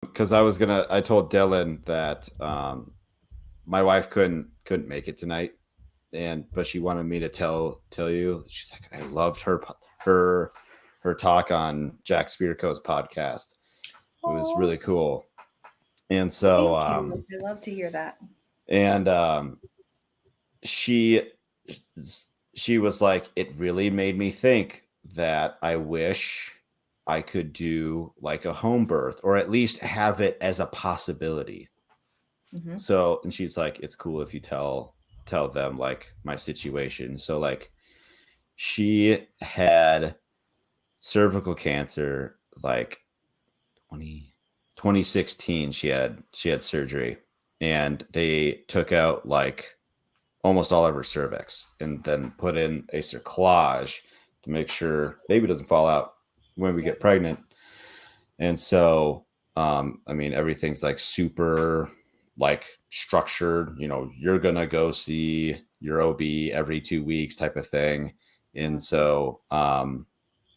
because I told Dylan that my wife couldn't make it tonight, but she wanted me to tell you. She's like, I loved her her talk on Jack Spirko's podcast. It was Oh, really cool. And so thank you. I love to hear that. and she she was like, it really made me think that I wish I could do like a home birth, or at least have it as a possibility. Mm-hmm. So, and she's like, it's cool if you tell them like my situation. So like she had cervical cancer like 20 2016. She had surgery, and they took out like almost all of her cervix, and then put in a cerclage to make sure baby doesn't fall out when we Yeah. get pregnant. And so, I mean, everything's like super like structured. You're gonna go see your OB every 2 weeks, type of thing. And Mm-hmm. so,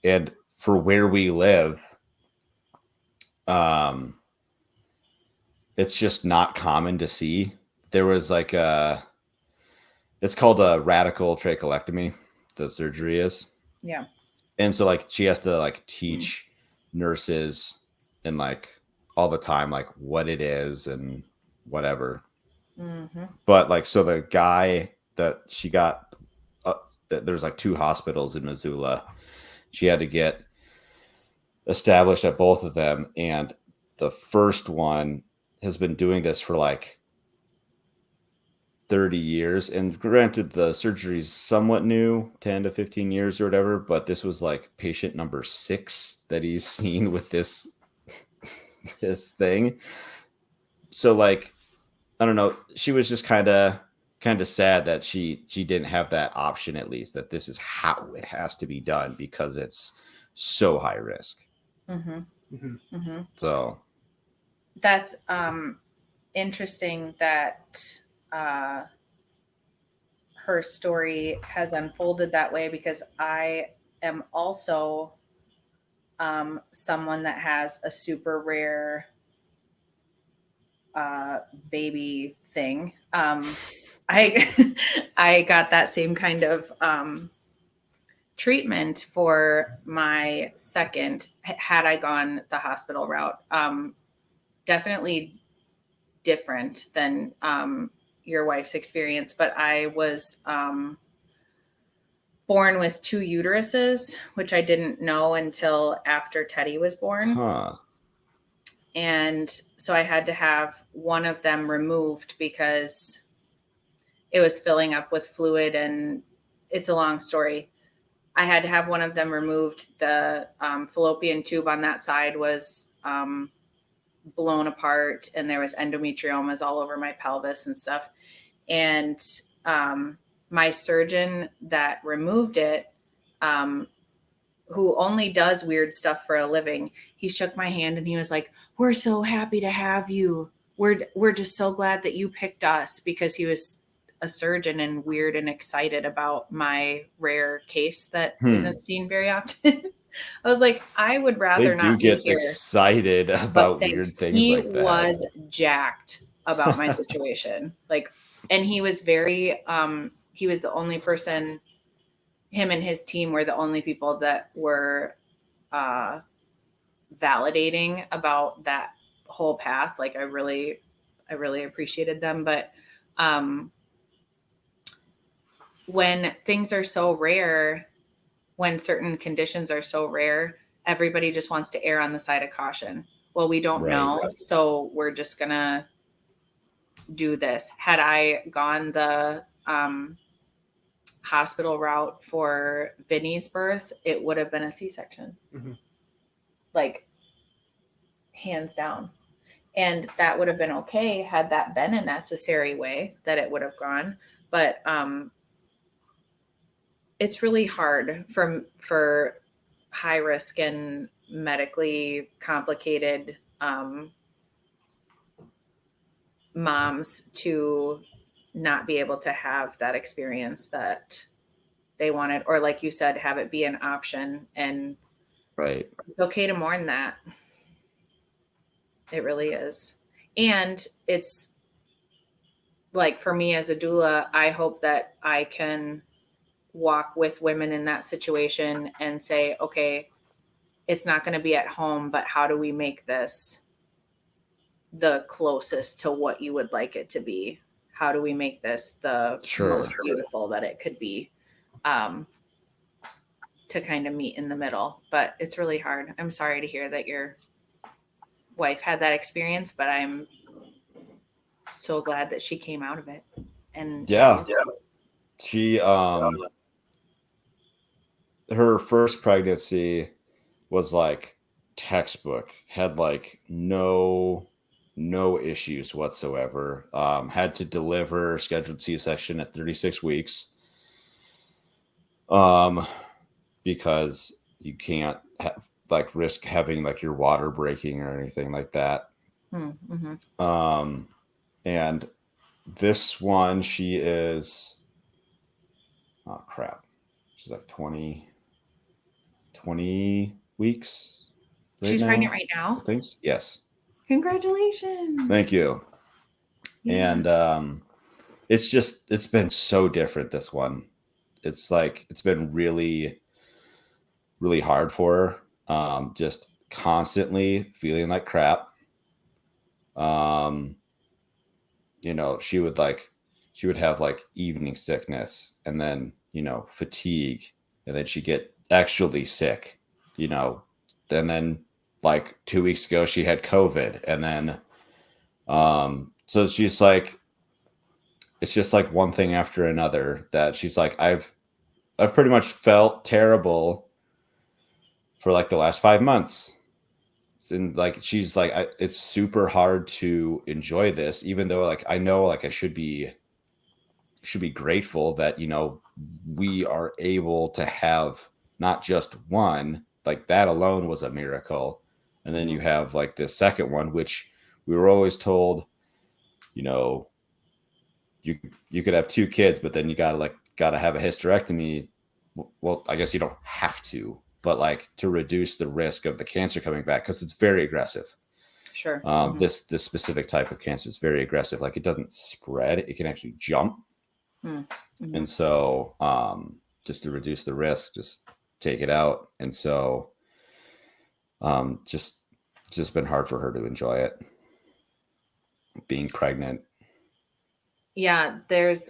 and for where we live, um, it's just not common to see. There was like it's called a radical trachelectomy. The surgery is, Yeah. and so like she has to like teach nurses and like all the time like what it is and whatever. Mm-hmm. But like, so the guy that she got, uh, there's like two hospitals in Missoula. She had to get established at both of them, and the first one has been doing this for like 30 years. And granted, the surgery's somewhat new, 10 to 15 years or whatever, but this was like patient number 6 that he's seen with this thing. So like, I don't know, she was just kind of sad that she didn't have that option, at least that this is how it has to be done because it's so high risk. Mm-hmm. Mhm. Mm-hmm. So, That's interesting that uh, her story has unfolded that way because I am also someone that has a super rare uh, baby thing. I I got that same kind of treatment for my second had I gone the hospital route. Definitely different than your wife's experience, but I was born with two uteruses, which I didn't know until after Teddy was born. huh. And so I had to have one of them removed because it was filling up with fluid, and it's a long story. I had to have one of them removed. The fallopian tube on that side was blown apart, and there was endometriomas all over my pelvis and stuff. And um, my surgeon that removed it, um, who only does weird stuff for a living, he shook my hand and he was like, "We're so happy to have you. We're just so glad that you picked us," because he was a surgeon and weird and excited about my rare case that Hmm. isn't seen very often. I was like, I would They rather do not be get here. excited But about thanks. weird things He like that. was jacked about my situation. Like, and he was very, he was the only person, him and his team were the only people that were uh, validating about that whole path. Like, I really appreciated them. But um, when things are so rare, when certain conditions are so rare, everybody just wants to err on the side of caution. Well, we don't Right. know, so we're just gonna do this. Had I gone the hospital route for Vinny's birth, it would have been a C-section, Mhm. like hands down. And that would have been okay had that been a necessary way that it would have gone. But it's really hard for high risk and medically complicated moms to not be able to have that experience that they wanted, or like you said, have it be an option. And Right. it's okay to mourn that. It really is. And it's like for me as a doula, I hope that I can walk with women in that situation and say, okay, it's not going to be at home, but how do we make this the closest to what you would like it to be? How do we make this the Sure. most beautiful that it could be? Um, to kind of meet in the middle, but it's really hard. I'm sorry to hear that your wife had that experience, but I'm so glad that she came out of it and is Yeah. doing She her first pregnancy was like textbook. Had like no issues whatsoever. Had to deliver scheduled C-section at 36 weeks. Um because you can't have like risk having like your water breaking or anything like that. Mm-hmm. Um and this one she is, oh crap. She's like 20 weeks right She's pregnant now, right I now. think. Yes. Congratulations. Thank you. Yeah. And it's been so different, this one. It's like it's been really hard for her. Just constantly feeling like crap. Um, she would have like evening sickness and then, fatigue, and then she'd get actually sick, you know. And then like 2 weeks ago she had COVID, and then so she's like, it's just like one thing after another that she's like, I've pretty much felt terrible for like the last 5 months. And like she's like, it's super hard to enjoy this, even though like I know like I should be grateful that we are able to have not just one, like that alone was a miracle, and then you have like the second one, which we were always told, you know you you could have two kids, but then you gotta have a hysterectomy. Well, I guess you don't have to, but like to reduce the risk of the cancer coming back, because it's very aggressive. Sure. Mm-hmm. This specific type of cancer is very aggressive. Like it doesn't spread; it can actually jump. Mm-hmm. And so, just to reduce the risk, just take it out. And so, just it's just been hard for her to enjoy it, being pregnant. Yeah, there's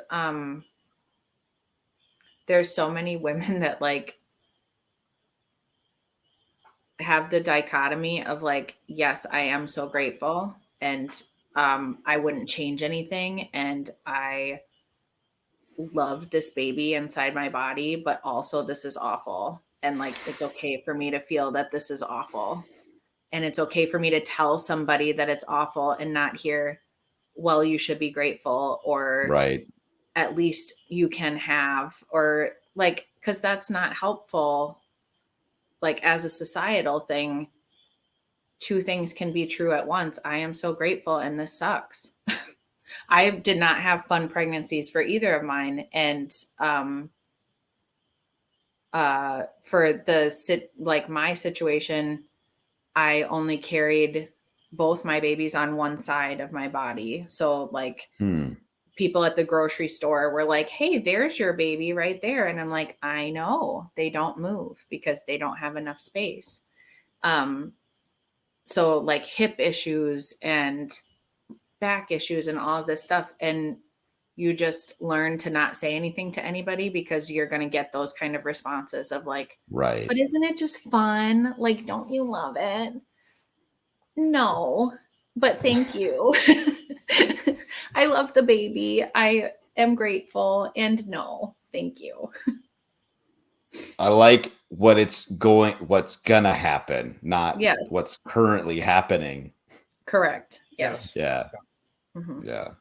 so many women that like have the dichotomy of like, yes, I am so grateful and I wouldn't change anything and I love this baby inside my body, but also this is awful. And like, it's okay for me to feel that this is awful. And it's okay for me to tell somebody that it's awful and not hear, well, you should be grateful, or Right. at least you can have, or like, because that's not helpful. Like, as a societal thing, two things can be true at once. I am so grateful and this sucks. I did not have fun pregnancies for either of mine. And for like my situation, I only carried both my babies on one side of my body. So like Hmm. people at the grocery store were like, "Hey, there's your baby right there." And I'm like, "I know. They don't move because they don't have enough space." Um so like hip issues and back issues and all of this stuff, and you just learn to not say anything to anybody because you're going to get those kind of responses of like, Right. "But isn't it just fun? Like, don't you love it?" No, but thank you. I love the baby. I am grateful. And no, thank you. I like what's gonna happen, not Yes, what's currently happening. correct. Yes. Yes. Yeah. Mhm. Yeah.